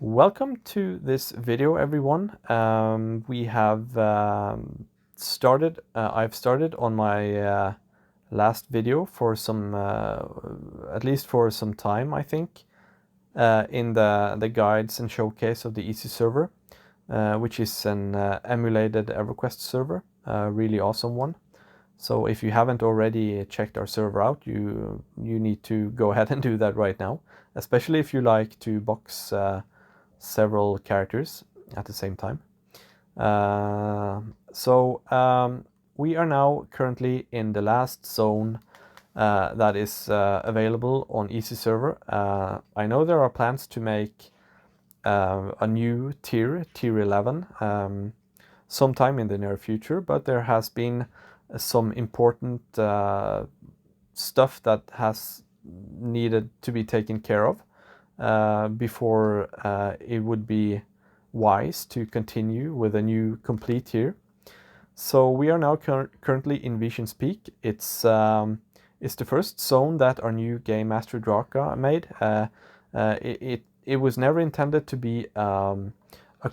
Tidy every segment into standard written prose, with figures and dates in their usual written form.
Welcome to this video, everyone. We have started. I've started on my last video for some, at least for some time, I think, in the guides and showcase of the EZServer, which is an emulated EverQuest server, a really awesome one. So if you haven't already checked our server out, you need to go ahead and do that right now, especially if you like to box several characters at the same time. We are now currently in the last zone that is available on EZServer. I know there are plans to make a new tier 11, sometime in the near future, but there has been some important stuff that has needed to be taken care of before it would be wise to continue with a new complete tier. So we are now currently in Veeshan's Peak. It's the first zone that our new game master Draka made. It was never intended to be a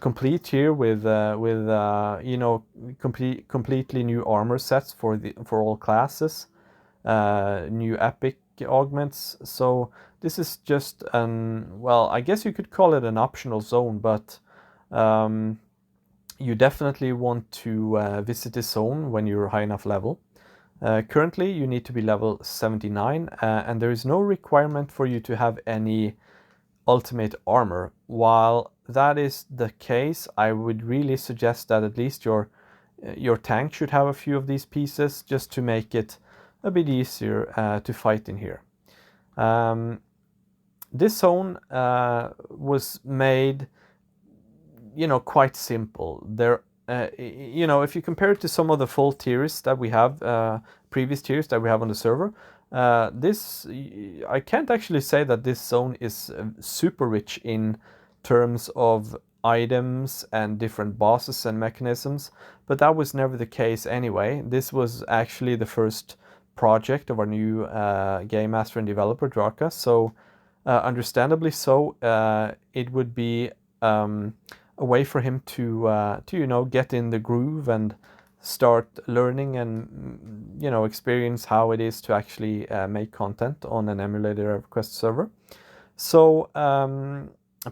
complete tier with you know, completely new armor sets for all classes, new epic augments. So this is just well, I guess you could call it an optional zone, but you definitely want to visit this zone when you're high enough level. Currently you need to be level 79, and there is no requirement for you to have any ultimate armor. While that is the case, I would really suggest that at least your tank should have a few of these pieces, just to make it a bit easier to fight in here. This zone was made, you know, quite simple. There, you know, if you compare it to some of the full tiers that we have, previous tiers that we have on the server, I can't actually say that this zone is super rich in terms of items and different bosses and mechanisms, but that was never the case anyway. This was actually the first project of our new game master and developer Draka, so understandably so, it would be a way for him to you know, get in the groove and start learning and, you know, experience how it is to actually make content on an emulated EverQuest server. So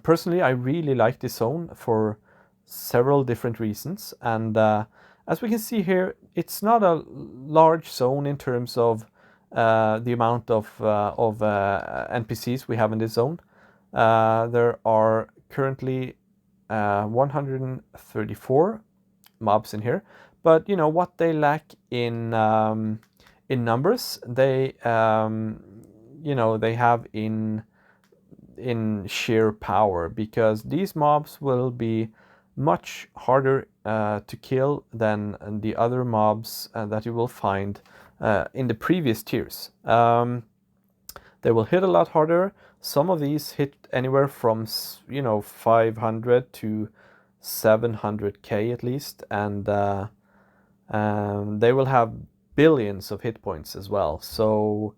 personally, I really like this zone for several different reasons, and as we can see here, it's not a large zone in terms of the amount of NPCs we have in this zone. There are currently 134 mobs in here, but you know what they lack in numbers, they you know, they have in sheer power, because these mobs will be much harder to kill than the other mobs that you will find in the previous tiers. They will hit a lot harder. Some of these hit anywhere from, you know, 500 to 700k at least, and they will have billions of hit points as well. So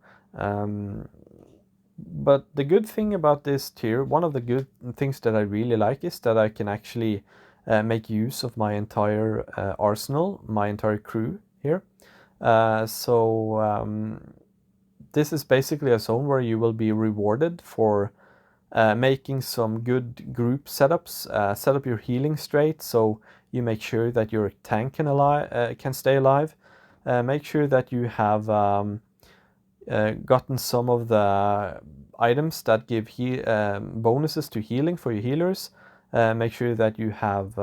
but the good thing about this tier, one of the good things that I really like, is that I can actually make use of my entire arsenal, my entire crew here. This is basically a zone where you will be rewarded for making some good group setups. Set up your healing straight, so you make sure that your tank can stay alive. Make sure that you have gotten some of the items that give bonuses to healing for your healers. Make sure that you have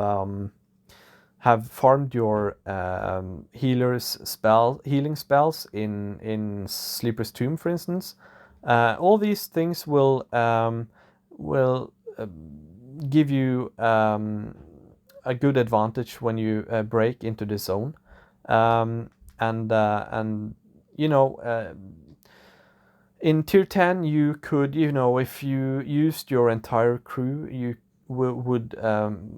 farmed your healing spells in Sleeper's Tomb, for instance. All these things will give you a good advantage when you break into the zone, and you know, in tier 10 you could, you know, if you used your entire crew, you would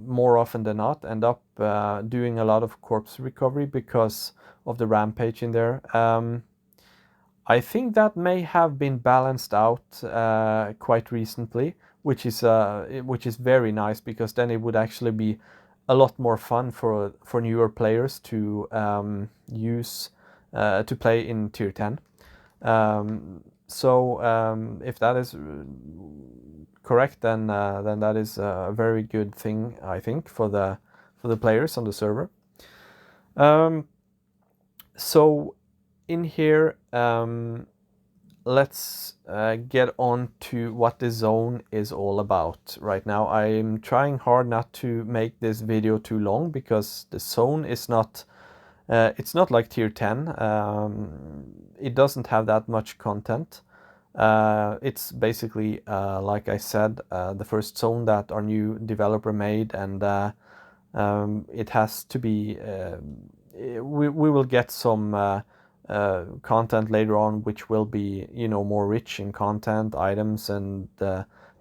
more often than not end up doing a lot of corpse recovery because of the rampage in there. I think that may have been balanced out quite recently which is very nice, because then it would actually be a lot more fun for newer players to use to play in tier 10. If that is correct, then that is a very good thing, I think, for the players on the server. So in here, let's get on to what the zone is all about right now. I'm trying hard not to make this video too long, because the zone is not it's not like tier 10. It doesn't have that much content. It's basically, like I said, the first zone that our new developer made, and it has to be, we will get some content later on, which will be, you know, more rich in content, items, and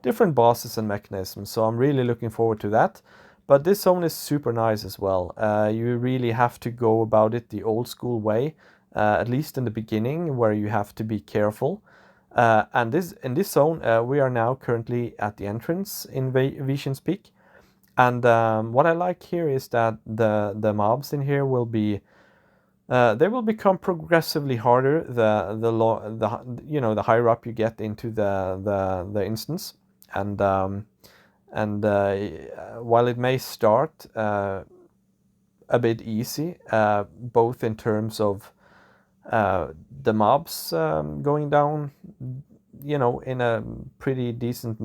different bosses and mechanisms. So I'm really looking forward to that. But this zone is super nice as well. You really have to go about it the old school way, at least in the beginning, where you have to be careful. And in this zone, we are now currently at the entrance in Veeshan's Peak. And what I like here is that the mobs in here will be, they will become progressively harder the higher up you get into the instance. And while it may start a bit easy, both in terms of the mobs going down, you know, in a pretty decent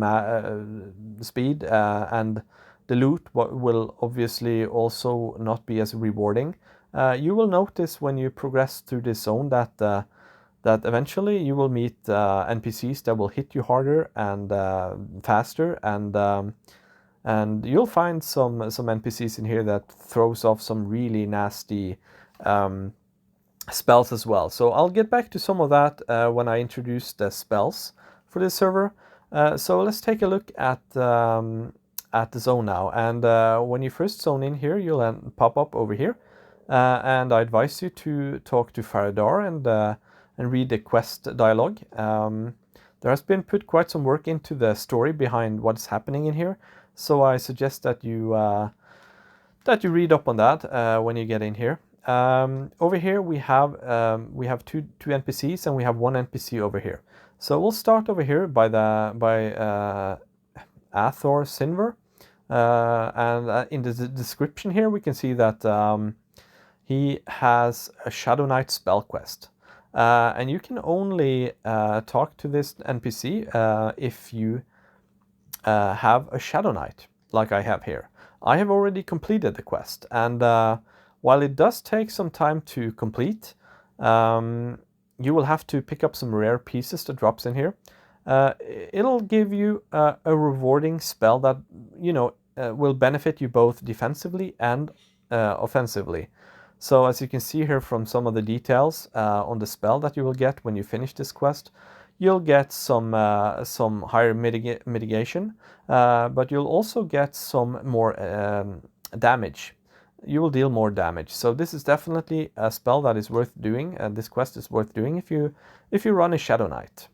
speed, and the loot will obviously also not be as rewarding. You will notice when you progress through this zone that that eventually you will meet NPCs that will hit you harder and faster, and you'll find some NPCs in here that throws off some really nasty spells as well. So I'll get back to some of that when I introduce the spells for this server. So let's take a look at the zone now. And when you first zone in here, you'll then pop up over here. And I advise you to talk to Faradar and read the quest dialogue. There has been put quite some work into the story behind what's happening in here, so I suggest that you read up on that when you get in here. Over here we have two NPCs, and we have one NPC over here. So we'll start over here by Athor Sinver, and in the description here we can see that he has a Shadow Knight spell quest, and you can only talk to this NPC if you have a Shadow Knight, like I have here. I have already completed the quest, and while it does take some time to complete, you will have to pick up some rare pieces that drops in here. It'll give you a rewarding spell that, you know, will benefit you both defensively and offensively. So as you can see here from some of the details on the spell that you will get when you finish this quest, you'll get some higher mitigation, but you'll also get some more damage. You will deal more damage. So this is definitely a spell that is worth doing, and this quest is worth doing if you run a Shadow Knight.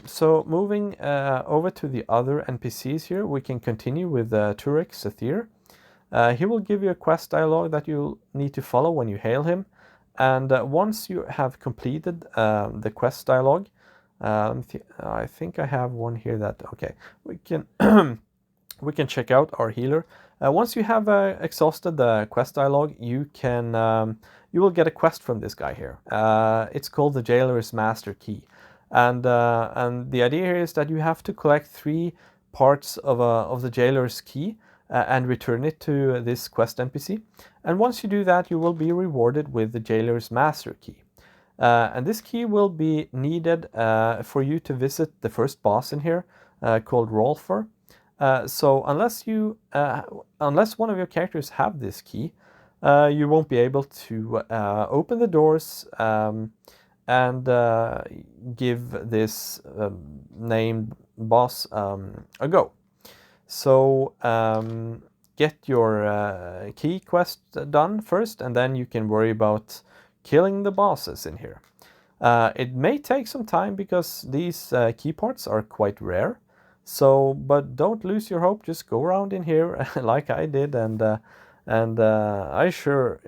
So moving over to the other NPCs here, we can continue with Turek Sathir. He will give you a quest dialogue that you'll need to follow when you hail him. And once you have completed the quest dialogue, I think I have one here that, okay, we can we can check out our healer. Once you have exhausted the quest dialogue, you will get a quest from this guy here. It's called the Jailer's Master Key, and the idea here is that you have to collect 3 parts of the Jailer's Key and return it to this quest NPC. And once you do that, you will be rewarded with the Jailer's Master Key. And this key will be needed for you to visit the first boss in here, called Rolfer. So unless one of your characters have this key, you won't be able to open the doors and give this named boss a go. So get your key quest done first, and then you can worry about killing the bosses in here. It may take some time because these key parts are quite rare. So, but don't lose your hope. Just go around in here like I did, and I sure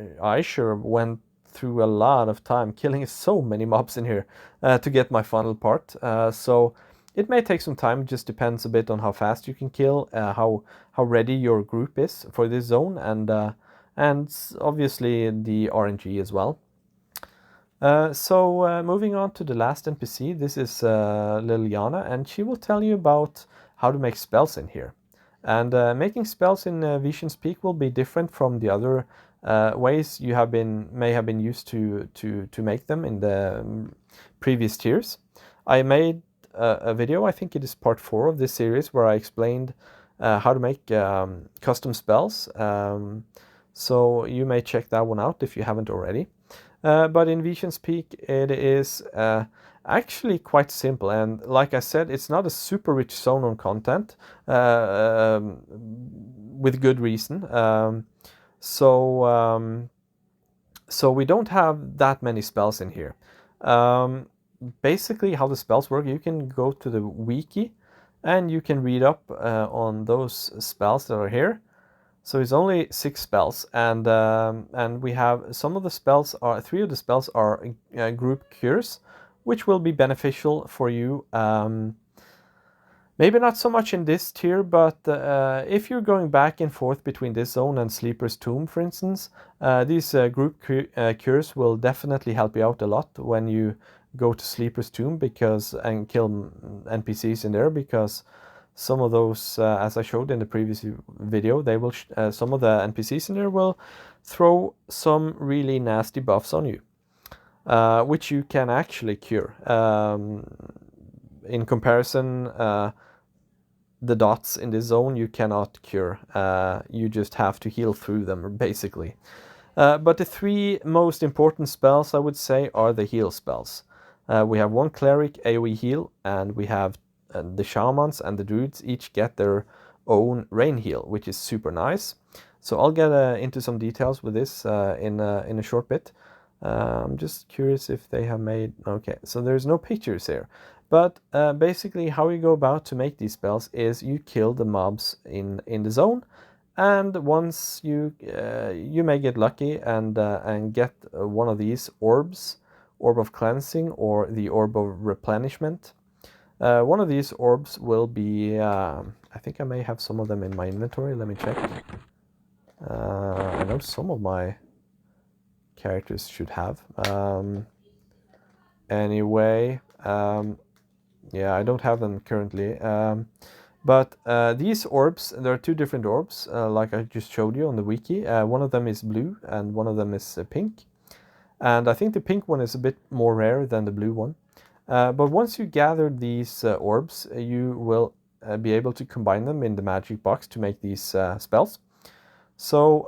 went through a lot of time killing so many mobs in here to get my final part. So it may take some time. It just depends a bit on how fast you can kill, how ready your group is for this zone, and obviously the RNG as well. So moving on to the last NPC, this is Liliana, and she will tell you about how to make spells in here. And making spells in Veeshan's Peak will be different from the other ways you may have been used to make them in the previous tiers. I made a video, I think it is part 4 of this series, where I explained how to make custom spells. So you may check that one out if you haven't already. But in Veeshan's Peak, it is actually quite simple, and like I said, it's not a super rich zone on content, with good reason. So we don't have that many spells in here. Basically, how the spells work, you can go to the wiki, and you can read up on those spells that are here. So it's only 6 spells, and we have some of the spells are 3 of the spells are group cures, which will be beneficial for you. Maybe not so much in this tier, but if you're going back and forth between this zone and Sleeper's Tomb, for instance, these group cures will definitely help you out a lot when you go to Sleeper's Tomb and kill NPCs in there, because some of those, as I showed in the previous video, they will some of the NPCs in there will throw some really nasty buffs on you, which you can actually cure. In comparison, the dots in this zone you cannot cure. You just have to heal through them, basically. But the 3 most important spells, I would say, are the heal spells. We have 1 cleric AoE heal, and we have the shamans and the druids each get their own rain heal, which is super nice. So I'll get into some details with this in a short bit. I'm just curious if they have made... Okay, so there's no pictures here. But basically how you go about to make these spells is you kill the mobs in the zone, and once you may get lucky and get one of these orbs, Orb of Cleansing or the Orb of Replenishment. One of these orbs will be, I think I may have some of them in my inventory, let me check. I know some of my characters should have. Anyway, yeah, I don't have them currently. But these orbs, there are 2 different orbs, like I just showed you on the wiki. One of them is blue and one of them is pink. And I think the pink one is a bit more rare than the blue one. But once you gather these orbs, you will be able to combine them in the magic box to make these spells. So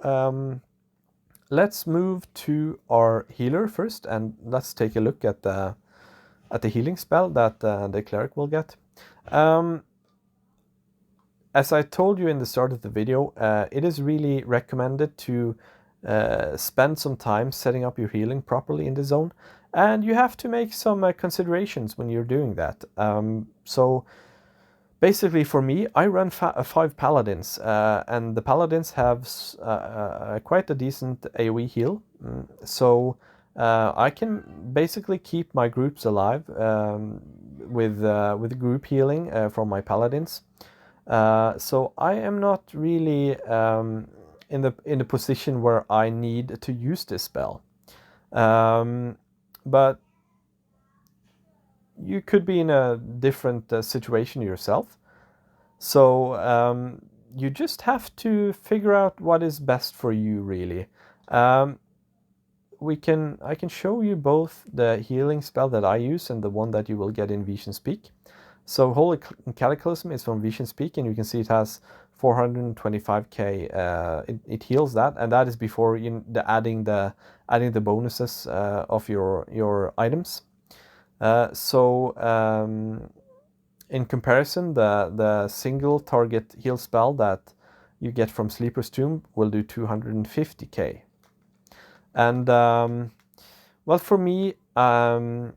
let's move to our healer first, and let's take a look at the healing spell that the cleric will get. As I told you in the start of the video, it is really recommended to spend some time setting up your healing properly in the zone, and you have to make some considerations when you're doing that. So basically for me, I run 5 paladins, and the paladins have quite a decent AoE heal, so I can basically keep my groups alive with group healing from my paladins. So I am not really in the position where I need to use this spell. But you could be in a different situation yourself. So you just have to figure out what is best for you, really. I can show you both the healing spell that I use and the one that you will get in Veeshan's Peak. So Holy Cataclysm is from Veeshan's Peak, and you can see it has 425k. It heals that, and that is before adding the bonuses of your items. In comparison, the single target heal spell that you get from Sleeper's Tomb will do 250k. And well, for me, I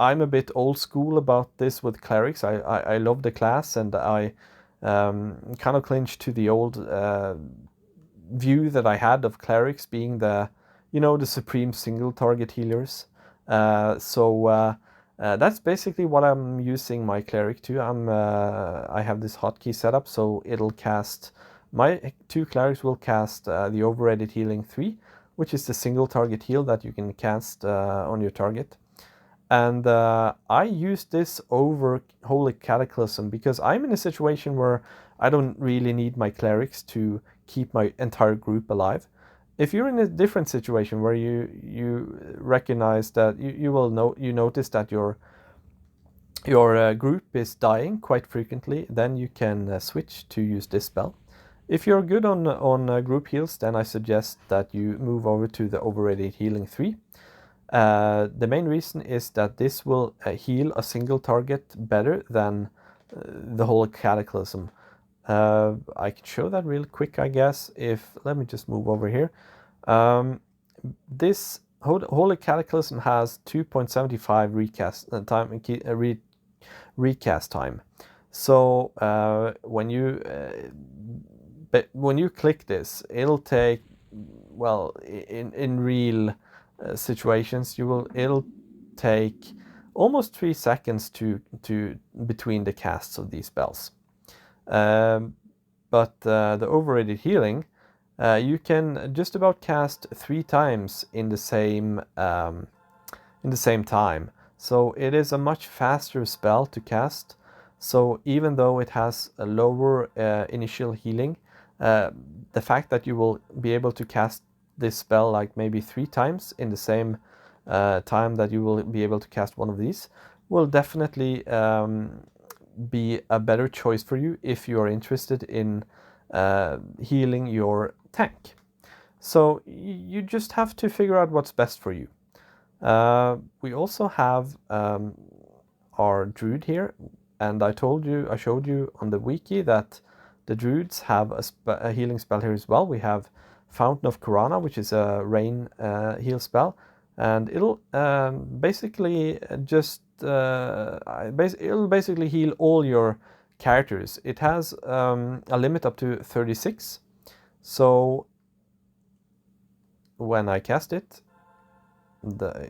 I'm a bit old school about this with clerics. I love the class, and I kind of clinch to the old view that I had of clerics being the, the supreme single target healers. That's basically what I'm using my cleric to. I have this hotkey set up, so it'll cast, my 2 clerics will cast the overrated healing 3, which is the single target heal that you can cast on your target. And I use this over Holy Cataclysm because I'm in a situation where I don't really need my clerics to keep my entire group alive. If you're in a different situation where you recognize that you notice that your group is dying quite frequently, then you can switch to use this spell. If you're good on group heals, then I suggest that you move over to the overrated healing 3. The main reason is that this will heal a single target better than the whole Cataclysm. I can show that real quick, I guess. Let me just move over here. This Holy Cataclysm has 2.75 recast time. So when you click this, it'll take, well, in real situations, it'll take almost 3 seconds to between the casts of these spells. But the overrated healing, you can just about cast 3 times in the same time. So it is a much faster spell to cast. So even though it has a lower initial healing, the fact that you will be able to cast this spell like maybe 3 times in the same time that you will be able to cast one of these will definitely be a better choice for you if you are interested in healing your tank. So you just have to figure out what's best for you. We also have our druid here, and I showed you on the wiki that the druids have a healing spell here as well. We have Fountain of Kurana, which is a rain heal spell, and it'll basically it'll basically heal all your characters. It has a limit up to 36. So when I cast it, the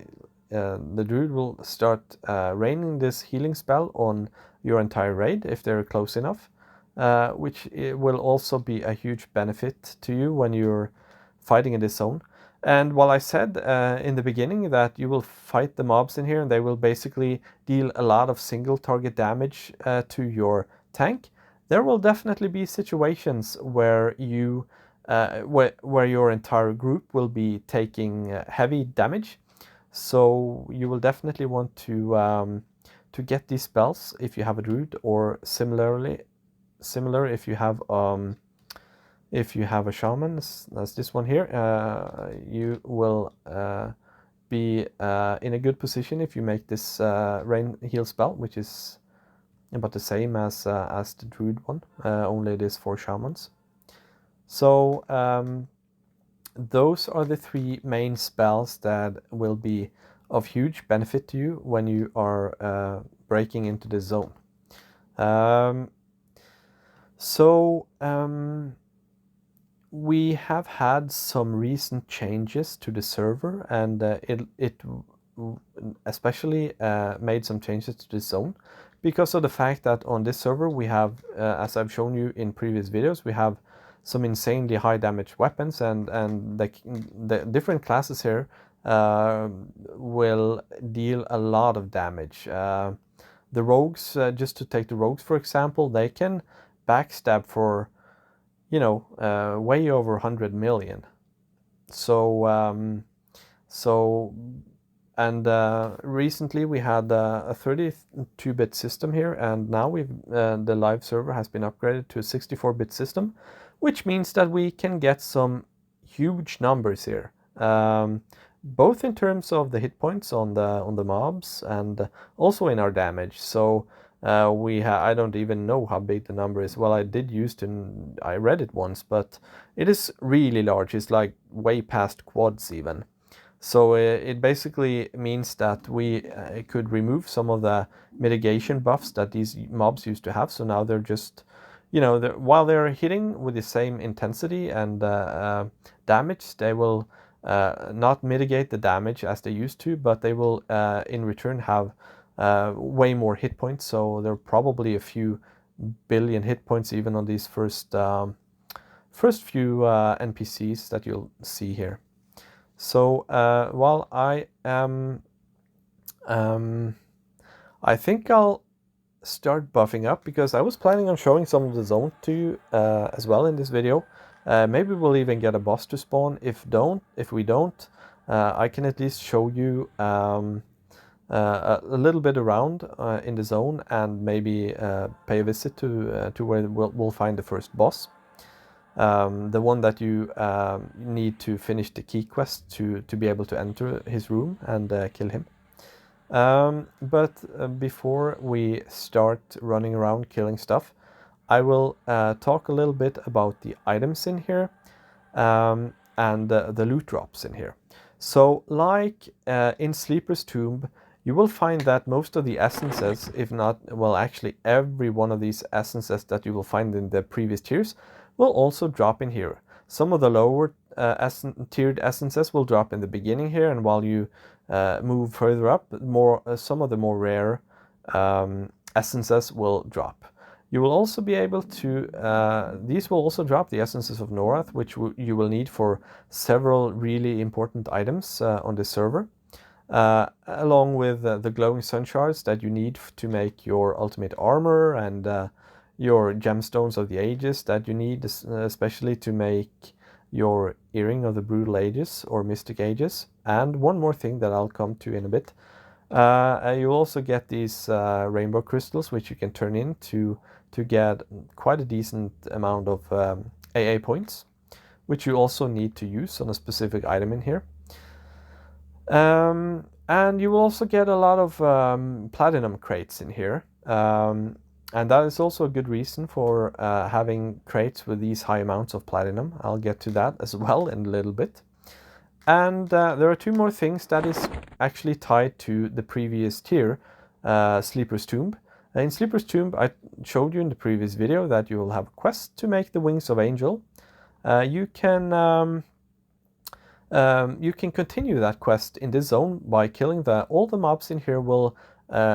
druid will start raining this healing spell on your entire raid if they're close enough, which will also be a huge benefit to you when you're fighting in this zone. And while I said in the beginning that you will fight the mobs in here and they will basically deal a lot of single target damage to your tank, there will definitely be situations where you where your entire group will be taking heavy damage. So you will definitely want to get these spells if you have a druid, or similar if you have a shaman, as this one here. You will be in a good position if you make this rain heal spell, which is about the same as the druid one, only it is for shamans. So those are the 3 main spells that will be of huge benefit to you when you are breaking into the zone. We have had some recent changes to the server, and it especially made some changes to the zone because of the fact that on this server we have, as I've shown you in previous videos, we have some insanely high damage weapons, and the different classes here will deal a lot of damage. The rogues, just to take the rogues for example, they can backstab for way over 100 million. Recently we had a 32-bit system here, and now the live server has been upgraded to a 64-bit system, which means that we can get some huge numbers here, both in terms of the hit points on the mobs and also in our damage. So I don't even know how big the number is. Well, I read it once, but it is really large. It's like way past quads even. So it basically means that we could remove some of the mitigation buffs that these mobs used to have. So now they're just, while they're hitting with the same intensity and damage, they will not mitigate the damage as they used to, but they will in return have way more hit points. So there are probably a few billion hit points even on these first few NPCs that you'll see here. So while I am, I think I'll start buffing up, because I was planning on showing some of the zone to you as well in this video. Maybe we'll even get a boss to spawn. If we don't, I can at least show you a little bit around in the zone, and maybe pay a visit to where we'll find the first boss. The one that you need to finish the key quest to be able to enter his room and kill him. But before we start running around killing stuff, I will talk a little bit about the items in here and the loot drops in here. So like in Sleeper's Tomb, you will find that most of the essences, if not, well, actually every one of these essences that you will find in the previous tiers will also drop in here. Some of the lower tiered essences will drop in the beginning here, and while you move further up, some of the more rare essences will drop. You will also be able to, these will also drop the essences of Norath, which you will need for several really important items on the server, along with the glowing sun shards that you need to make your ultimate armor, and your gemstones of the ages that you need, especially to make your earring of the brutal ages or mystic ages. And one more thing that I'll come to in a bit. You'll also get these rainbow crystals, which you can turn in to get quite a decent amount of AA points, which you also need to use on a specific item in here. And you will also get a lot of platinum crates in here. And that is also a good reason for having crates with these high amounts of platinum. I'll get to that as well in a little bit. And there are two more things that is actually tied to the previous tier, Sleeper's Tomb. In Sleeper's Tomb, I showed you in the previous video that you will have a quest to make the Wings of Angel. You can continue that quest in this zone by killing all the mobs in here will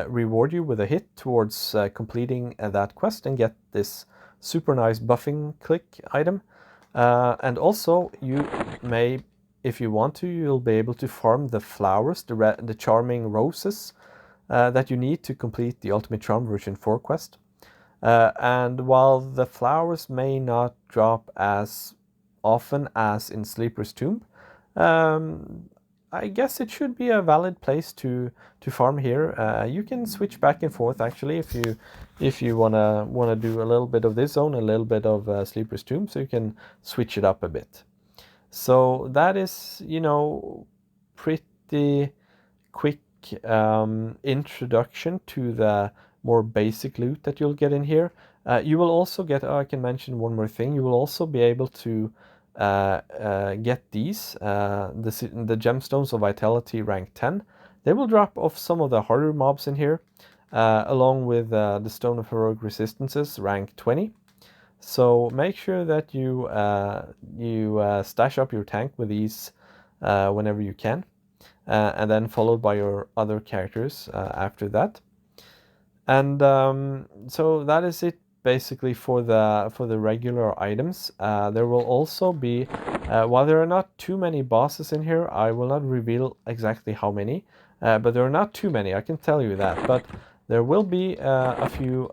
reward you with a hit towards completing that quest and get this super nice buffing click item. And also you may, if you want to, you'll be able to farm the flowers, the charming roses that you need to complete the Ultimate Charm version 4 quest. And while the flowers may not drop as often as in Sleeper's Tomb, I guess it should be a valid place to farm here. You can switch back and forth actually if you wanna do a little bit of this zone, a little bit of Sleeper's Tomb, so you can switch it up a bit. So that is, pretty quick introduction to the more basic loot that you'll get in here. You will also get, I can mention one more thing, you will also be able to get these, the Gemstones of Vitality rank 10. They will drop off some of the harder mobs in here, along with the Stone of Heroic Resistances rank 20. So make sure that you stash up your tank with these whenever you can, and then followed by your other characters after that. And so that is it basically for the regular items. There will also be, while there are not too many bosses in here, I will not reveal exactly how many, but there are not too many, I can tell you that. But there will be a few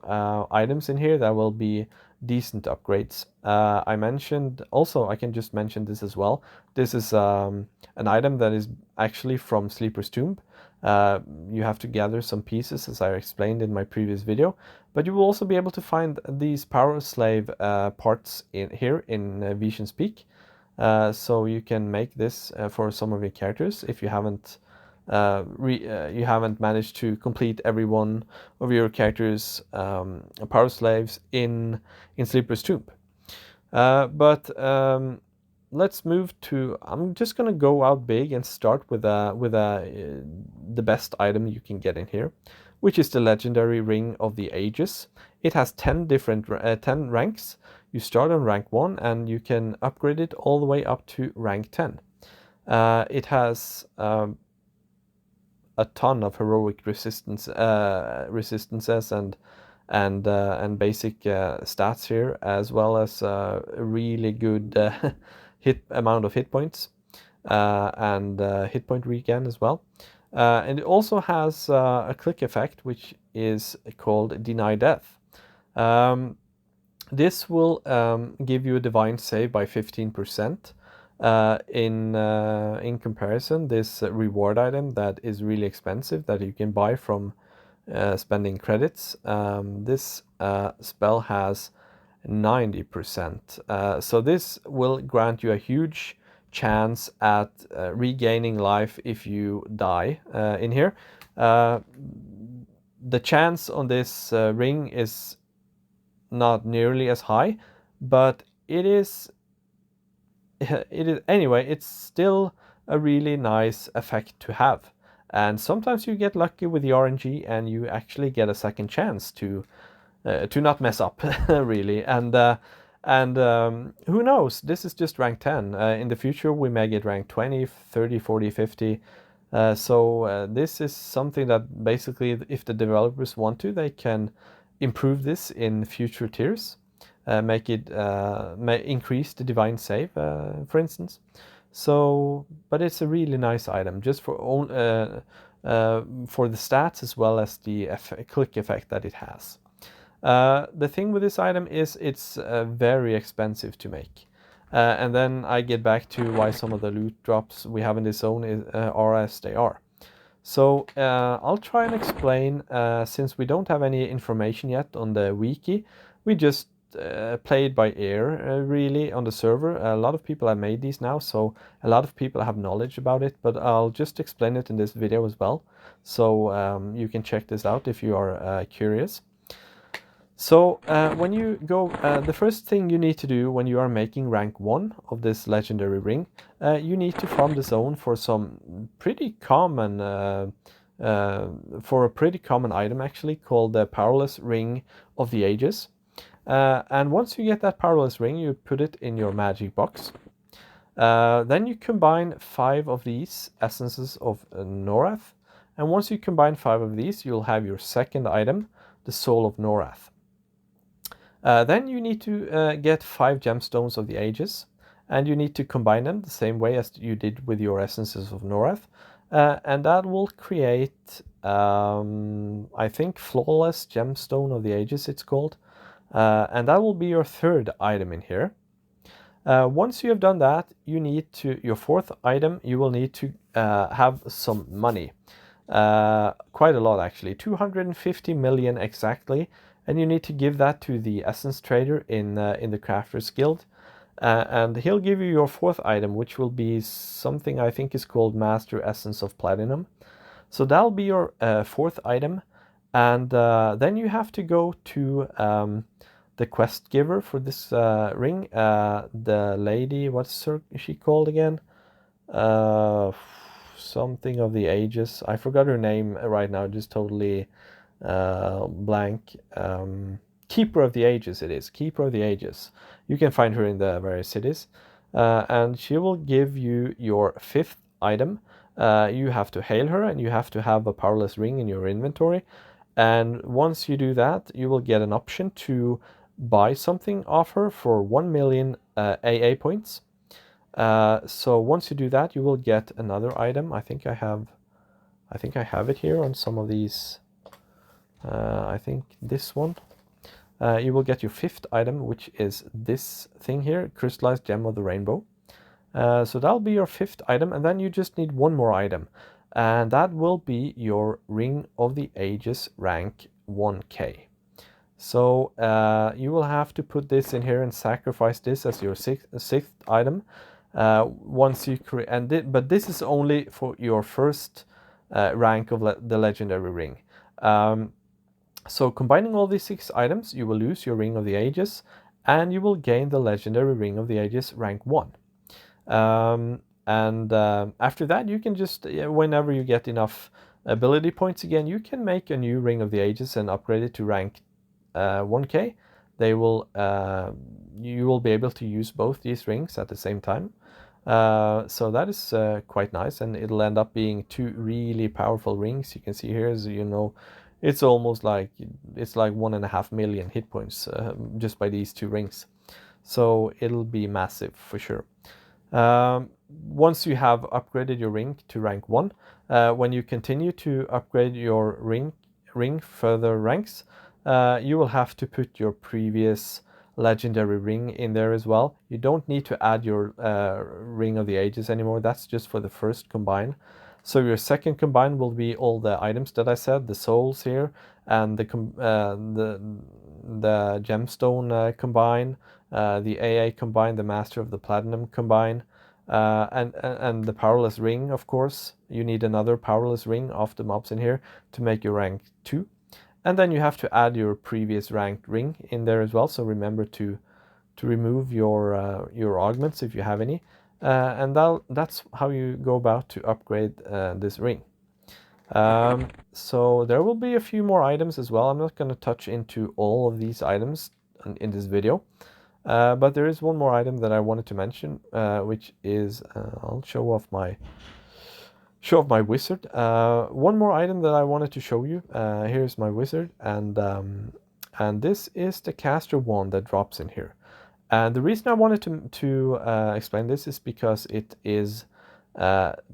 items in here that will be decent upgrades. I mentioned also, I can just mention this as well. This is an item that is actually from Sleeper's Tomb. You have to gather some pieces, as I explained in my previous video, but you will also be able to find these Power Slave parts here in Veeshan's Peak. So you can make this for some of your characters if you haven't managed to complete every one of your characters' Power Slaves in Sleeper's Tomb. But let's move to. I'm just gonna go out big and start with the best item you can get in here, which is the legendary Ring of the Ages. It has 10 different 10 ranks. You start on rank 1 and you can upgrade it all the way up to rank 10. It has a ton of heroic resistances and basic stats here, as well as a really good amount of hit points and hit point regen as well. And it also has a click effect, which is called Deny Death. This will give you a divine save by 15%. In comparison, this reward item that is really expensive that you can buy from spending credits, this spell has 90%. So this will grant you a huge chance at regaining life if you die in here. The chance on this ring is not nearly as high, but it is anyway, it's still a really nice effect to have. And sometimes you get lucky with the RNG and you actually get a second chance to not mess up really. And who knows, this is just rank 10. In the future we may get rank 20, 30, 40, 50. So this is something that basically, if the developers want to, they can improve this in future tiers. Make it increase the divine save, for instance. So, but it's a really nice item just for the stats as well as the click effect that it has. The thing with this item is it's very expensive to make. And then I get back to why some of the loot drops we have in this zone are as they are. So I'll try and explain, since we don't have any information yet on the wiki. We just play it by ear, really, on the server. A lot of people have made these now, so a lot of people have knowledge about it, but I'll just explain it in this video as well. So you can check this out if you are curious. So when you go, the first thing you need to do when you are making rank 1 of this legendary ring, you need to farm the zone for some pretty common, for a pretty common item actually, called the Powerless Ring of the Ages. And once you get that Powerless Ring, you put it in your magic box. Then you combine 5 of these Essences of Norath. And once you combine 5 of these, you'll have your second item, the Soul of Norath. Then you need to get 5 Gemstones of the Ages, and you need to combine them the same way as you did with your Essences of Norath. And that will create, I think, Flawless Gemstone of the Ages it's called. And that will be your third item in here. Once you have done that, you need to, your fourth item, you will need to have some money. Quite a lot actually, 250 million exactly. And you need to give that to the Essence Trader in the Crafters Guild. And he'll give you your fourth item, which will be something I think is called Master Essence of Platinum. So that'll be your fourth item. And then you have to go to the quest giver for this ring. The lady, what's she called again? Something of the Ages. I forgot her name right now, just totally blank. Keeper of the Ages it is, Keeper of the Ages. You can find her in the various cities. And she will give you your fifth item. You have to hail her and you have to have a Powerless Ring in your inventory. And once you do that, you will get an option to buy something off her for 1 million AA points. So once you do that, you will get another item. I think I have it here on some of these. I think this one. You will get your fifth item, which is this thing here, Crystallized Gem of the Rainbow. So that'll be your fifth item, and then you just need one more item. And that will be your Ring of the Ages rank 1k. So you will have to put this in here and sacrifice this as your sixth item. Once you create, but this is only for your first rank of the legendary ring. So combining all these 6 items, you will lose your Ring of the Ages, and you will gain the legendary Ring of the Ages rank 1. After that, you can just, whenever you get enough ability points again, you can make a new Ring of the Ages and upgrade it to rank 1K. You will be able to use both these rings at the same time. So that is quite nice, and it'll end up being two really powerful rings. You can see here, as you know, it's almost like 1.5 million hit points just by these two rings. So it'll be massive for sure. Once you have upgraded your ring to rank 1, when you continue to upgrade your ring further ranks, you will have to put your previous legendary ring in there as well. You don't need to add your Ring of the Ages anymore. That's just for the first combine. So your second combine will be all the items that I said, the souls here, and the gemstone combine, the AA combine, the Master of the Platinum combine, and the powerless ring, of course. You need another powerless ring of the mobs in here to make your rank 2. And then you have to add your previous ranked ring in there as well. So remember to remove your augments if you have any. And that's how you go about to upgrade this ring. So there will be a few more items as well. I'm not going to touch into all of these items in this video. But there is one more item that I wanted to mention, which is, I'll show off my wizard. One more item that I wanted to show you. Here's my wizard, and this is the caster wand that drops in here. And the reason I wanted to explain this is because it is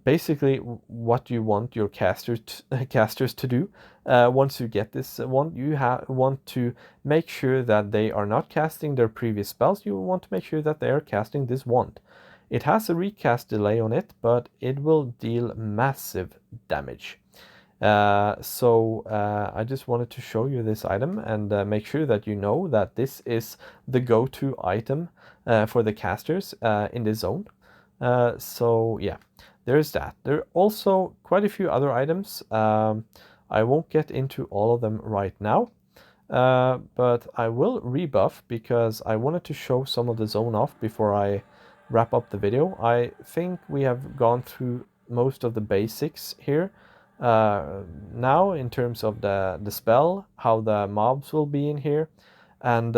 basically what you want your casters to do. Once you get this wand, you want to make sure that they are not casting their previous spells. You want to make sure that they are casting this wand. It has a recast delay on it, but it will deal massive damage. I just wanted to show you this item and make sure that you know that this is the go-to item for the casters in this zone. So yeah, there's that. There are also quite a few other items. I won't get into all of them right now, but I will rebuff because I wanted to show some of the zone off before I wrap up the video. I think we have gone through most of the basics here now in terms of the spell, how the mobs will be in here, and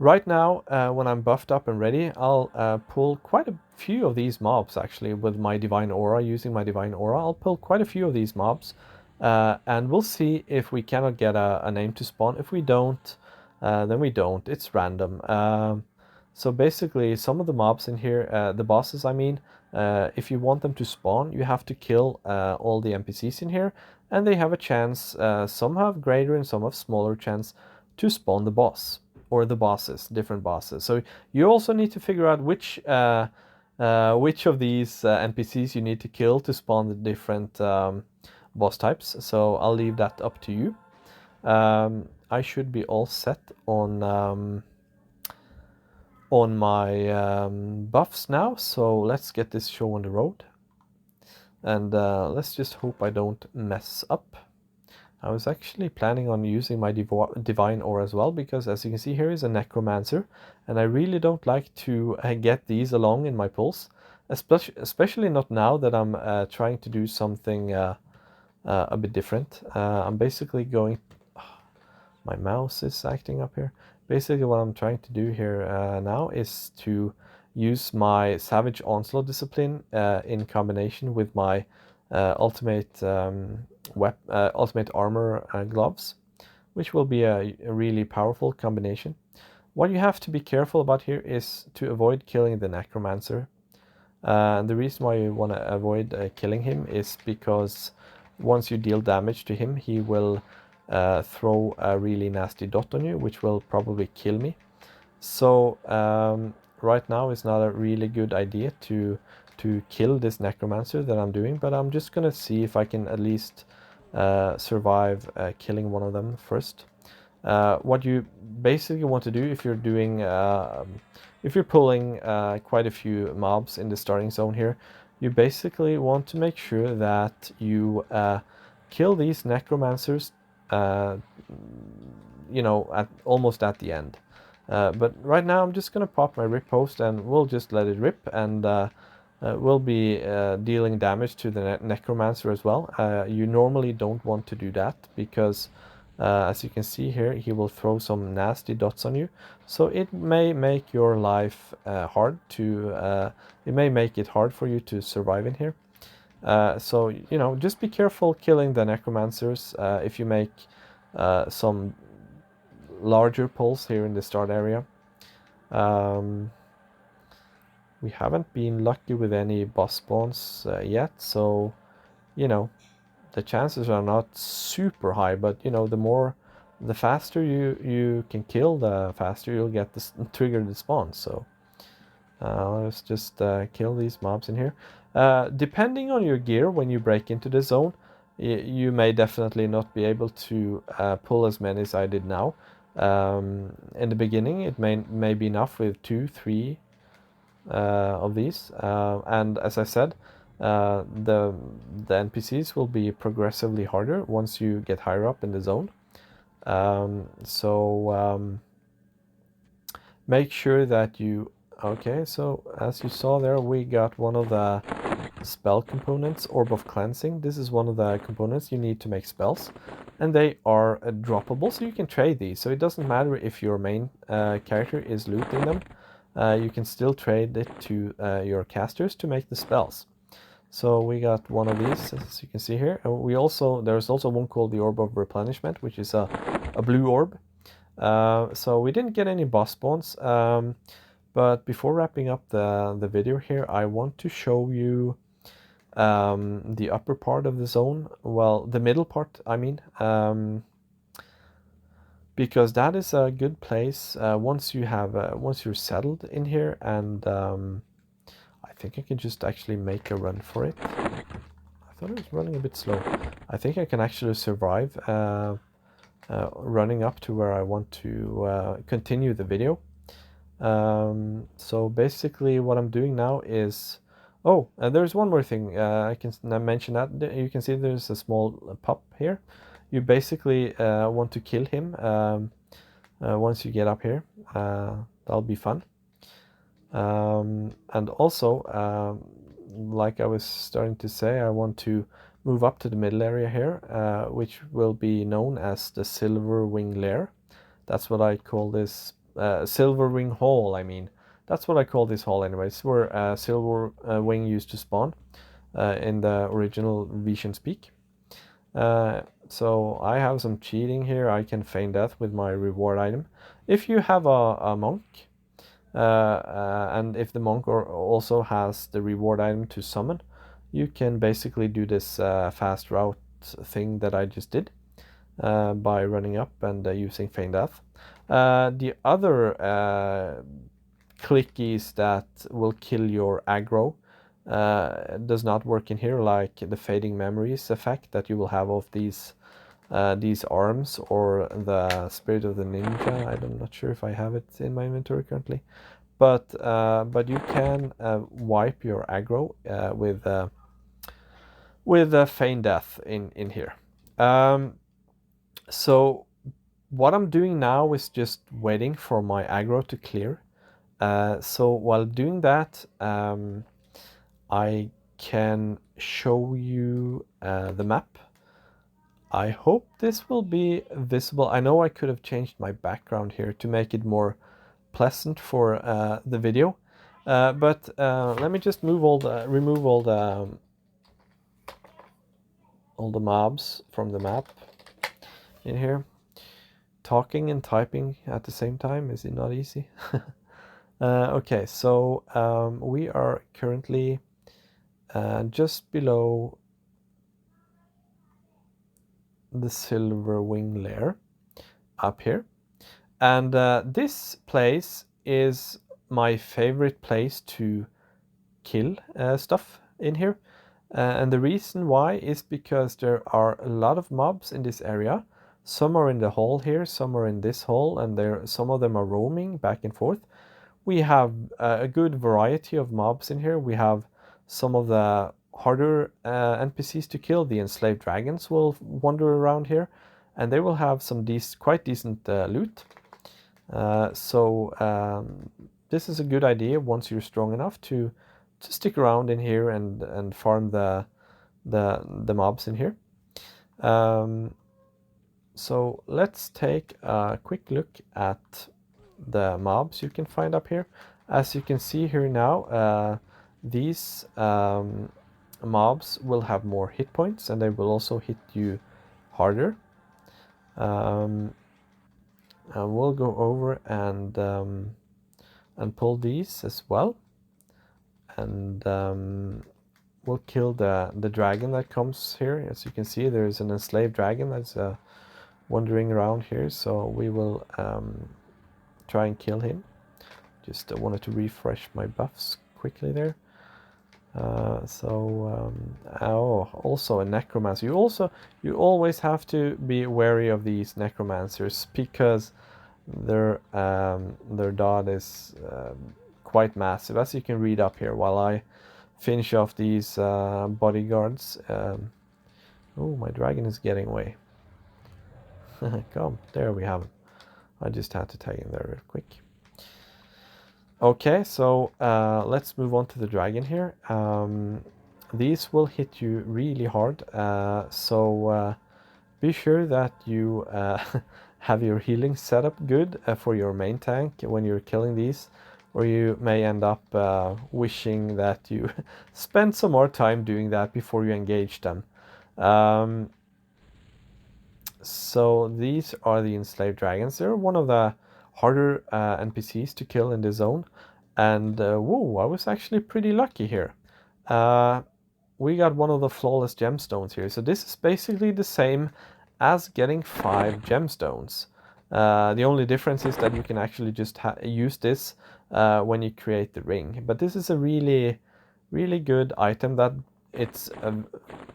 right now when I'm buffed up and ready, I'll pull quite a few of these mobs actually with my Divine Aura. Using my Divine Aura, I'll pull quite a few of these mobs, and we'll see if we cannot get a name to spawn. If we don't, then we don't. It's random. So basically, some of the mobs in here, the bosses I mean, if you want them to spawn, you have to kill all the NPCs in here, and they have a chance, some have greater and some have smaller chance to spawn the boss, or the bosses, different bosses. So you also need to figure out which of these NPCs you need to kill to spawn the different boss types. So I'll leave that up to you. I should be all set on my buffs now, so let's get this show on the road, and let's just hope I don't mess up. I was actually planning on using my Divine Aura as well, because as you can see here is a Necromancer, and I really don't like to get these along in my pulls, especially not now that I'm trying to do something a bit different. I'm basically going... my mouse is acting up here. Basically what I'm trying to do here now is to use my Savage Onslaught discipline in combination with my ultimate armor gloves, which will be a really powerful combination. What you have to be careful about here is to avoid killing the Necromancer. The reason why you want to avoid killing him is because once you deal damage to him, he will throw a really nasty dot on you, which will probably kill me. So right now is not a really good idea to kill this Necromancer that I'm doing, but I'm just gonna see if I can at least survive killing one of them first. What you basically want to do if you're doing if you're pulling quite a few mobs in the starting zone here, you basically want to make sure that you kill these Necromancers you know, almost at the end. But right now I'm just gonna pop my rip post and we'll just let it rip, and we'll be dealing damage to the necromancer as well. You normally don't want to do that because as you can see here, he will throw some nasty dots on you, so it may make your life hard to it may make it hard for you to survive in here. So you know, just be careful killing the necromancers. If you make some larger pulls here in the start area. We haven't been lucky with any boss spawns yet, so you know, the chances are not super high, but you know, the faster you can kill, the faster you'll get this trigger the spawn. So let's just kill these mobs in here. Depending on your gear, when you break into the zone, you may definitely not be able to pull as many as I did now. In the beginning, it may be enough with 2, 3 of these, and as I said, the NPCs will be progressively harder once you get higher up in the zone. Make sure that you... Okay, so as you saw there, we got one of the spell components, Orb of Cleansing. This is one of the components you need to make spells, and they are droppable, so you can trade these. So it doesn't matter if your main character is looting them, you can still trade it to your casters to make the spells. So we got one of these, as you can see here. There's also one called the Orb of Replenishment, which is a blue orb. So we didn't get any boss spawns, but before wrapping up the video here, I want to show you the upper part of the zone. Well, the middle part, I mean, because that is a good place once you're settled in here, and I think I can just actually make a run for it. I thought it was running a bit slow. I think I can actually survive running up to where I want to continue the video. So basically what I'm doing now is... Oh, there's one more thing I can mention. That you can see there's a small pup here. You basically want to kill him once you get up here. That'll be fun. And also, like I was starting to say, I want to move up to the middle area here, which will be known as the Silver Wing Lair. That's what I call this. Silver Wing Hall, I mean. That's what I call this hall anyways, where Silver Wing used to spawn in the original Veeshan Peak. So I have some cheating here. I can feign death with my reward item. If you have a monk, and if the monk also has the reward item to summon, you can basically do this fast route thing that I just did by running up and using feign death. The other clickies that will kill your aggro does not work in here, like the fading memories effect that you will have of these arms, or the spirit of the ninja. I'm not sure if I have it in my inventory currently, but you can wipe your aggro with feign death in here. So what I'm doing now is just waiting for my aggro to clear. So while doing that, I can show you the map. I hope this will be visible. I know I could have changed my background here to make it more pleasant for the video, but let me just remove all the mobs from the map in here. Talking and typing at the same time, is it not easy? Okay, so we are currently just below the Silver Wing Lair up here, and this place is my favorite place to kill stuff in here, and the reason why is because there are a lot of mobs in this area. Some are in the hall here, some are in this hall, and some of them are roaming back and forth. We have a good variety of mobs in here. We have some of the harder NPCs to kill. The enslaved dragons will wander around here, and they will have some quite decent loot. This is a good idea once you're strong enough to stick around in here and farm the mobs in here. So let's take a quick look at the mobs you can find up here. As you can see here now, these mobs will have more hit points and they will also hit you harder. And we'll go over and pull these as well, and we'll kill the dragon that comes here. As you can see, there's an enslaved dragon that's wandering around here, so we will try and kill him. Just wanted to refresh my buffs quickly there. Also a necromancer. You always have to be wary of these necromancers because their dot is quite massive, as you can read up here while I finish off these bodyguards. Oh, my dragon is getting away. Come, there we have him. I just had to tag him there real quick. Okay, so let's move on to the dragon here. These will hit you really hard, so be sure that you have your healing set up good for your main tank when you're killing these, or you may end up wishing that you spent some more time doing that before you engage them. So these are the enslaved dragons. They're one of the harder NPCs to kill in the zone, and whoa, I was actually pretty lucky here. We got one of the flawless gemstones here, so this is basically the same as getting 5 gemstones. The only difference is that you can actually just use this when you create the ring, but this is a really good item that it's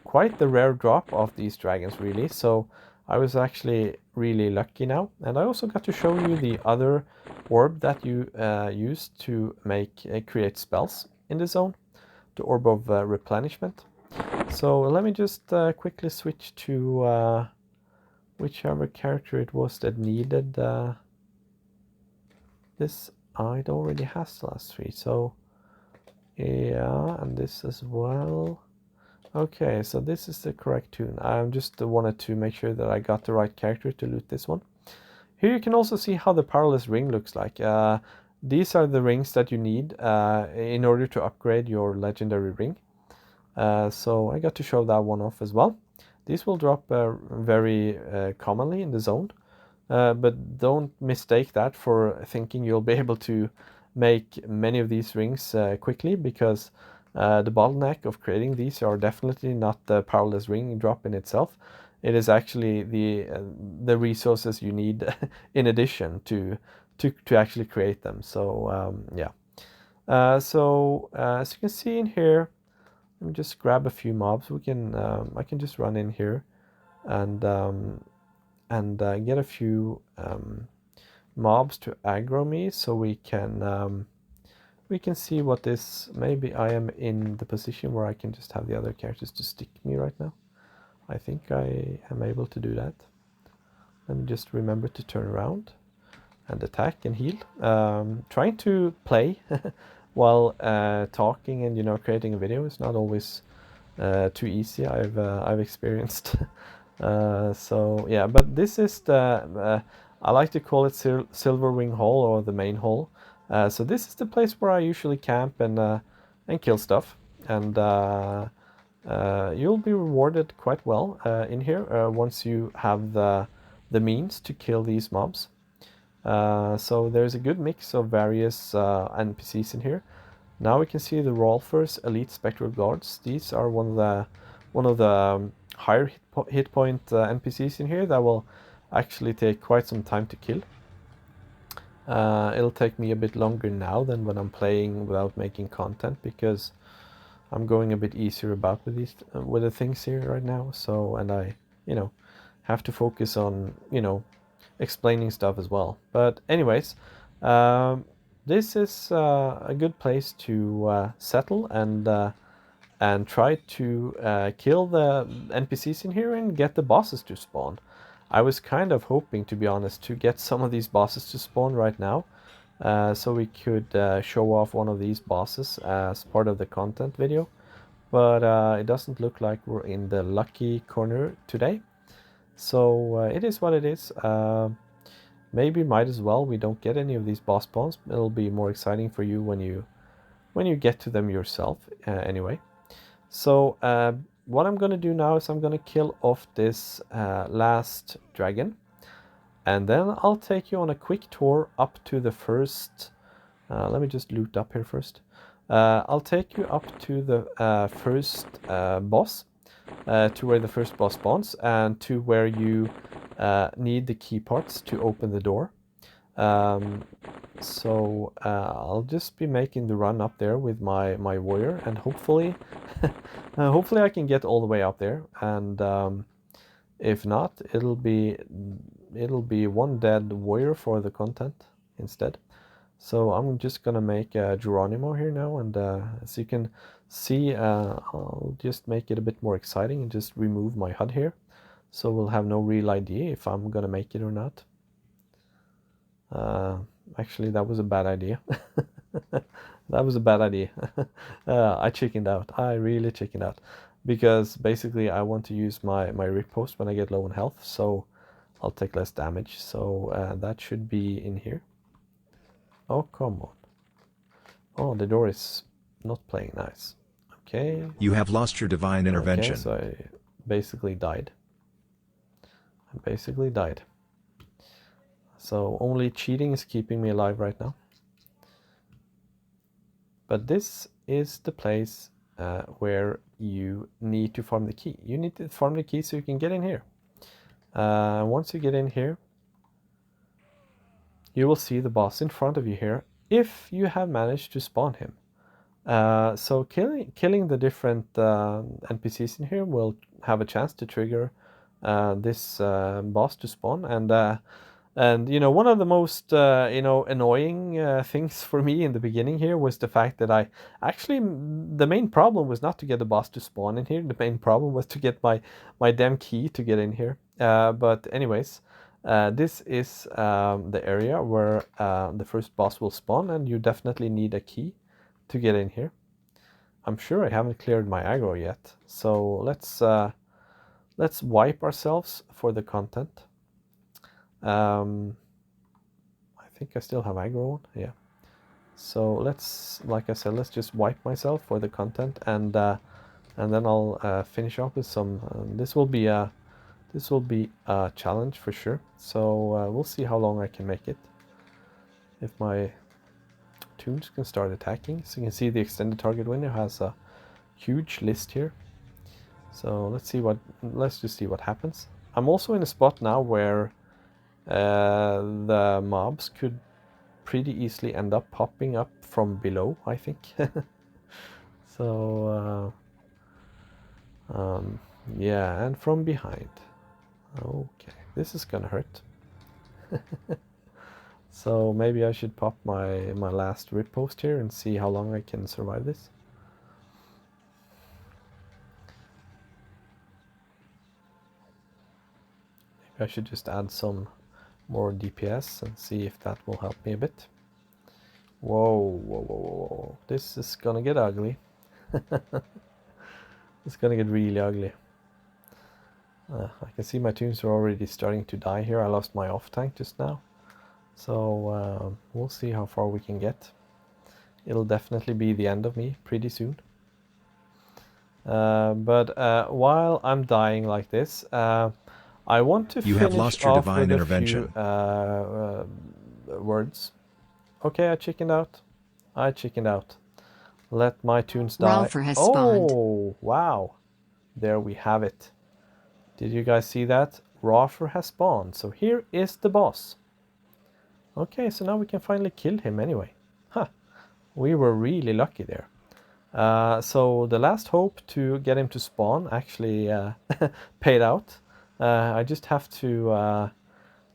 quite the rare drop of these dragons, really. So I was actually really lucky now, and I also got to show you the other orb that you use to create spells in the zone, the orb of replenishment. So let me just quickly switch to whichever character it was that needed this. It already has the last 3, so yeah, and this as well. Okay, so this is the correct tune. I just wanted to make sure that I got the right character to loot this one. Here you can also see how the powerless ring looks like. These are the rings that you need in order to upgrade your legendary ring. So I got to show that one off as well. These will drop very commonly in the zone, but don't mistake that for thinking you'll be able to make many of these rings quickly, because the bottleneck of creating these are definitely not the powerless ring drop in itself. It is actually the resources you need in addition to actually create them. So yeah. As you can see in here, let me just grab a few mobs. We can I can just run in here and get a few mobs to aggro me, so we can see what this. Maybe I am in the position where I can just have the other characters to stick me right now. I think I am able to do that. Let me just remember to turn around and attack and heal. Trying to play while talking and creating a video is not always too easy. I've experienced. So yeah, but this is the I like to call it Silver Wing Hall, or the main hall. So this is the place where I usually camp and kill stuff, and you'll be rewarded quite well in here once you have the means to kill these mobs. So there's a good mix of various NPCs in here. Now we can see the Rolfers Elite Spectral Guards. These are one of the higher hit point NPCs in here that will actually take quite some time to kill. It'll take me a bit longer now than when I'm playing without making content, because I'm going a bit easier about with the things here right now. So, and I have to focus on explaining stuff as well. But anyways, this is a good place to settle and try to kill the NPCs in here and get the bosses to spawn. I was kind of hoping, to be honest, to get some of these bosses to spawn right now, so we could show off one of these bosses as part of the content video. But it doesn't look like we're in the lucky corner today. So it is what it is. Maybe might as well we don't get any of these boss spawns. It'll be more exciting for you when you get to them yourself anyway. So what I'm gonna do now is I'm gonna kill off this last dragon, and then I'll take you on a quick tour up to the first. Let me just loot up here first. I'll take you up to the first boss, to where the first boss spawns, and to where you need the key parts to open the door. So I'll just be making the run up there with my warrior, and hopefully hopefully I can get all the way up there, and if not, it'll be one dead warrior for the content instead. So I'm just gonna make Geronimo here now, and as you can see, I'll just make it a bit more exciting and just remove my HUD here, so we'll have no real idea if I'm gonna make it or not. Actually, that was a bad idea. That was a bad idea. I chickened out. I really chickened out, because basically I want to use my riposte when I get low on health, so I'll take less damage. So that should be in here. Oh, come on. Oh, the door is not playing nice. Okay. You have lost your divine intervention. Okay, so I basically died. So only cheating is keeping me alive right now. But this is the place where you need to farm the key. You need to farm the key so you can get in here. Once you get in here, you will see the boss in front of you here, if you have managed to spawn him. So killing the different NPCs in here will have a chance to trigger this boss to spawn, and you know, one of the most annoying things for me in the beginning here was the fact that the main problem was not to get the boss to spawn in here. The main problem was to get my damn key to get in here. But anyways, this is the area where the first boss will spawn, and you definitely need a key to get in here. I'm sure I haven't cleared my aggro yet, so let's wipe ourselves for the content. I think I still have aggro on, yeah. So like I said, let's just wipe myself for the content, and then I'll finish off with some. This will be a challenge for sure. So we'll see how long I can make it. If my tunes can start attacking, so you can see the extended target window has a huge list here. So let's just see what happens. I'm also in a spot now where the mobs could pretty easily end up popping up from below, I think. So yeah, and from behind. Okay, this is gonna hurt. So maybe I should pop my last riposte here and see how long I can survive this. Maybe I should just add some more DPS and see if that will help me a bit. Whoa. This is gonna get ugly. It's gonna get really ugly. I can see my tunes are already starting to die here. I lost my off tank just now. So we'll see how far we can get. It'll definitely be the end of me pretty soon. But while I'm dying like this, I want to finish off with a few words. Okay, I chickened out. Let my tunes die. Ralpher has spawned. Oh, wow. There we have it. Did you guys see that? Ralpher has spawned. So here is the boss. Okay, so now we can finally kill him anyway. Huh. We were really lucky there. So the last hope to get him to spawn actually paid out. I just have to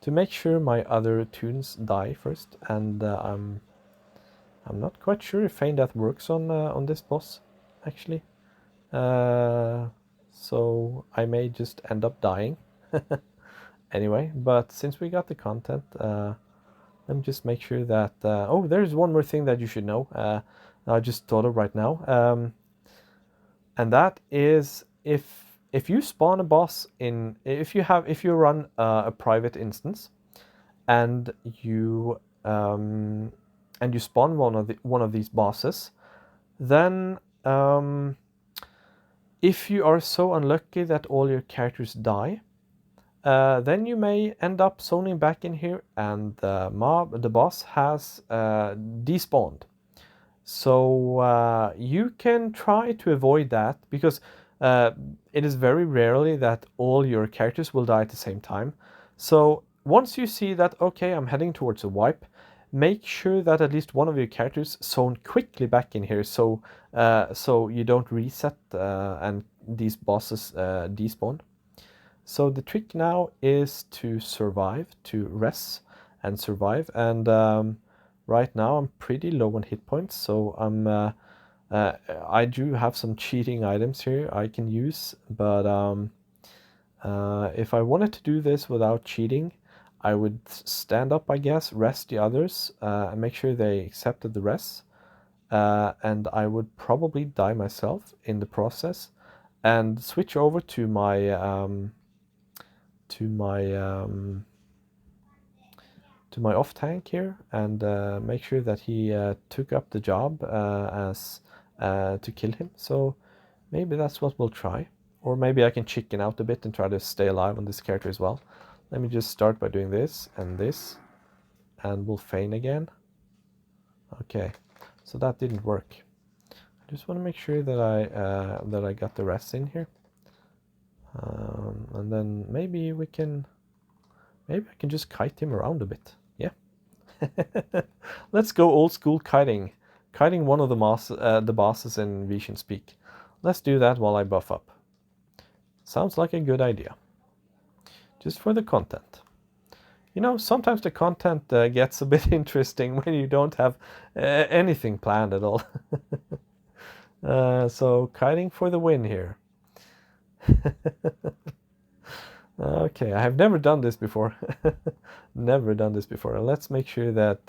make sure my other tunes die first, and I'm not quite sure if Feign Death works on this boss actually. So I may just end up dying anyway. But since we got the content, let me just make sure that... oh, there's one more thing that you should know. I just thought of right now. And that is if you spawn a boss in... If you run a private instance and you spawn one of these bosses, then if you are so unlucky that all your characters die, then you may end up zoning back in here and the boss has despawned. So you can try to avoid that, because it is very rarely that all your characters will die at the same time. So once you see that, okay, I'm heading towards a wipe, make sure that at least one of your characters zone quickly back in here, so you don't reset and these bosses despawn. So the trick now is to survive, to res and survive. And right now I'm pretty low on hit points, so I do have some cheating items here I can use, but if I wanted to do this without cheating, I would stand up, I guess, rest the others, and make sure they accepted the rest, and I would probably die myself in the process, and switch over to my off tank here, and make sure that he took up the job as to kill him. So maybe that's what we'll try, or maybe I can chicken out a bit and try to stay alive on this character as well. Let me just start by doing this, and we'll feign again. Okay, so that didn't work. I just want to make sure that I got the rest in here, and then maybe I can just kite him around a bit. Yeah. Let's go old school kiting one of the bosses in Veeshan speak. Let's do that while I buff up. Sounds like a good idea. Just for the content. You know, sometimes the content gets a bit interesting when you don't have anything planned at all. So kiting for the win here. Okay, I have never done this before. Never done this before. Let's make sure that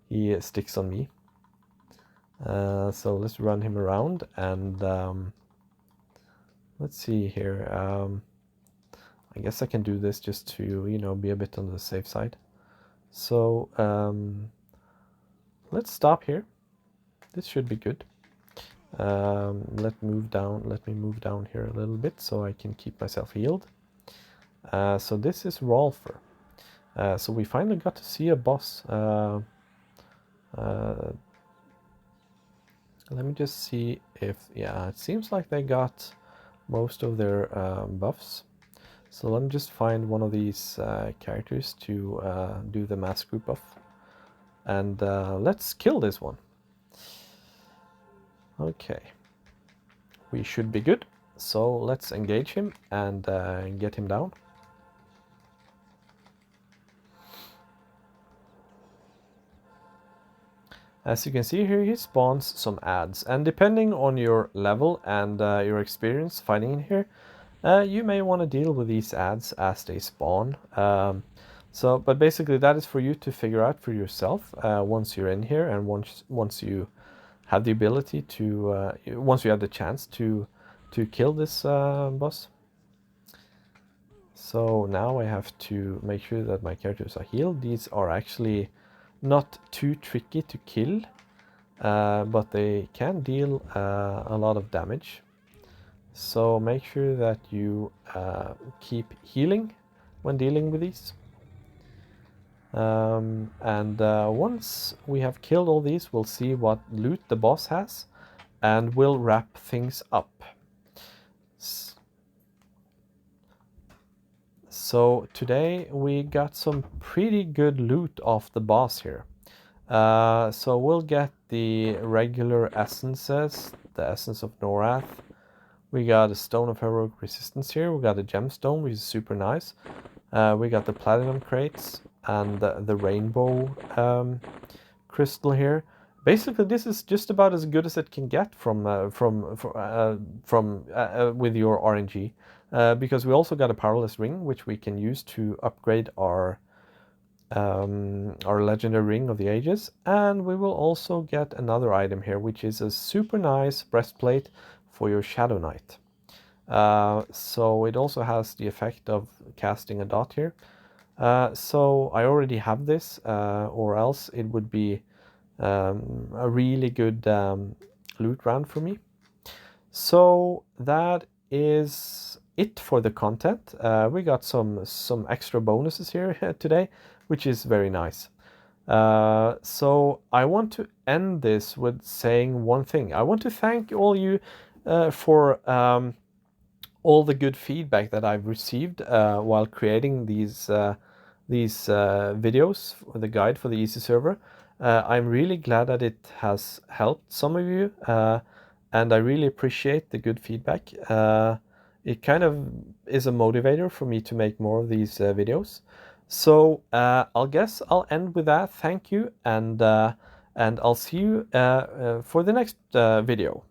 he sticks on me. So let's run him around, and let's see here. I guess I can do this just to, you know, be a bit on the safe side. So let's stop here. This should be good. Let me move down here a little bit so I can keep myself healed. So this is Rolfer. So we finally got to see a boss. Let me just see if... yeah, it seems like they got most of their buffs. So let me just find one of these characters to do the mass group buff. And let's kill this one. Okay. We should be good. So let's engage him and get him down. As you can see here, he spawns some ads, and depending on your level and your experience fighting in here, you may want to deal with these ads as they spawn. But basically that is for you to figure out for yourself once you're in here, and once you have the ability to, once you have the chance to kill this boss. So now I have to make sure that my characters are healed. These are actually not too tricky to kill, but they can deal a lot of damage. So make sure that you keep healing when dealing with these. Once we have killed all these, we'll see what loot the boss has, and we'll wrap things up. So today we got some pretty good loot off the boss here. So we'll get the regular essences, the essence of Norath. We got a stone of heroic resistance here. We got a gemstone, which is super nice. We got the platinum crates and the rainbow crystal here. Basically, this is just about as good as it can get from with your RNG. because we also got a powerless ring, which we can use to upgrade our legendary ring of the ages. And we will also get another item here, which is a super nice breastplate for your Shadow Knight. So it also has the effect of casting a dot here. So I already have this, or else it would be a really good loot round for me. So that is it for the content. We got some extra bonuses here today, which is very nice. So I want to end this with saying one thing. I want to thank all you for all the good feedback that I've received while creating these videos for the guide for the EZServer. I'm really glad that it has helped some of you, and I really appreciate the good feedback. It kind of is a motivator for me to make more of these videos. So I'll end with that. Thank you, and I'll see you for the next video.